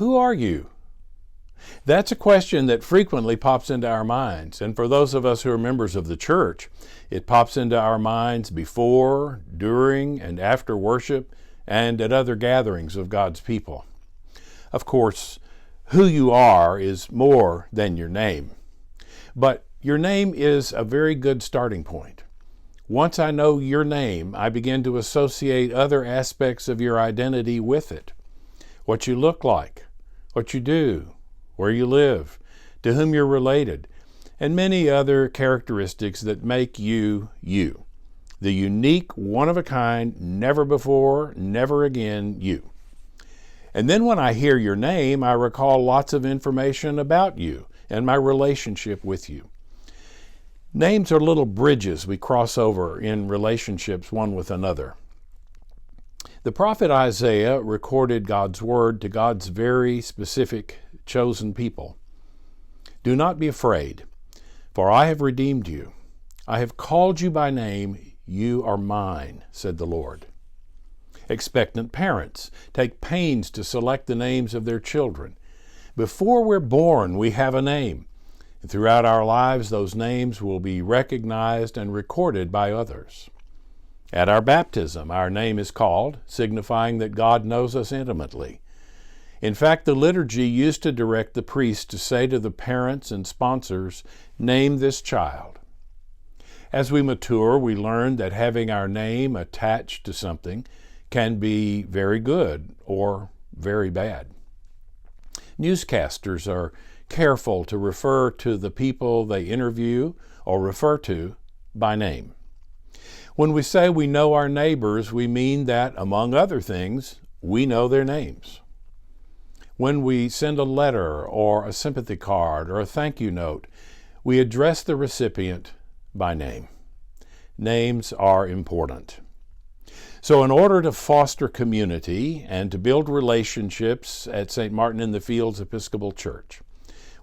Who are you? That's a question that frequently pops into our minds, and for those of us who are members of the church, it pops into our minds before, during, and after worship, and at other gatherings of God's people. Of course, who you are is more than your name, but your name is a very good starting point. Once I know your name, I begin to associate other aspects of your identity with it. What you look like, what you do, where you live, to whom you're related, and many other characteristics that make you, you. The unique, one-of-a-kind, never before, never again you. And then when I hear your name, I recall lots of information about you and my relationship with you. Names are little bridges we cross over in relationships one with another. The prophet Isaiah recorded God's word to God's very specific chosen people. Do not be afraid, for I have redeemed you. I have called you by name. You are mine, said the Lord. Expectant parents take pains to select the names of their children. Before we're born, we have a name. And throughout our lives, those names will be recognized and recorded by others. At our baptism, our name is called, signifying that God knows us intimately. In fact, the liturgy used to direct the priest to say to the parents and sponsors, "Name this child." As we mature, we learn that having our name attached to something can be very good or very bad. Newscasters are careful to refer to the people they interview or refer to by name. When we say we know our neighbors, we mean that, among other things, we know their names. When we send a letter or a sympathy card or a thank you note, we address the recipient by name. Names are important. So in order to foster community and to build relationships at St. Martin in the Fields Episcopal Church,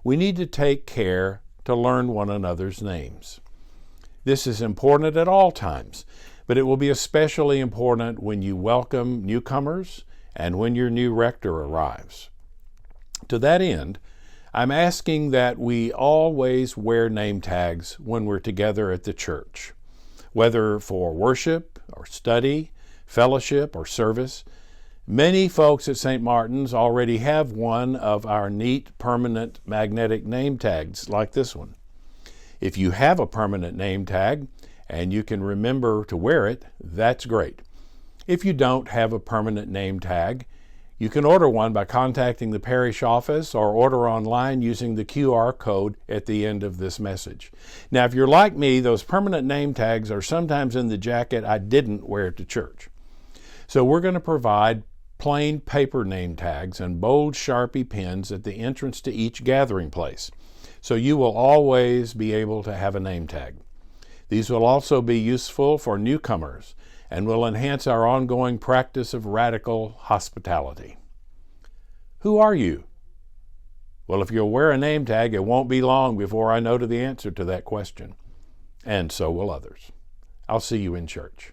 we need to take care to learn one another's names. This is important at all times, but it will be especially important when you welcome newcomers and when your new rector arrives. To that end, I'm asking that we always wear name tags when we're together at the church, whether for worship or study, fellowship or service. Many folks at St. Martin's already have one of our neat permanent magnetic name tags like this one. If you have a permanent name tag and you can remember to wear it, that's great. If you don't have a permanent name tag, you can order one by contacting the parish office or order online using the QR code at the end of this message. Now, if you're like me, those permanent name tags are sometimes in the jacket I didn't wear to church. So we're going to provide plain paper name tags and bold Sharpie pens at the entrance to each gathering place. So you will always be able to have a name tag. These will also be useful for newcomers and will enhance our ongoing practice of radical hospitality. Who are you? Well, if you'll wear a name tag, it won't be long before I know the answer to that question. And so will others. I'll see you in church.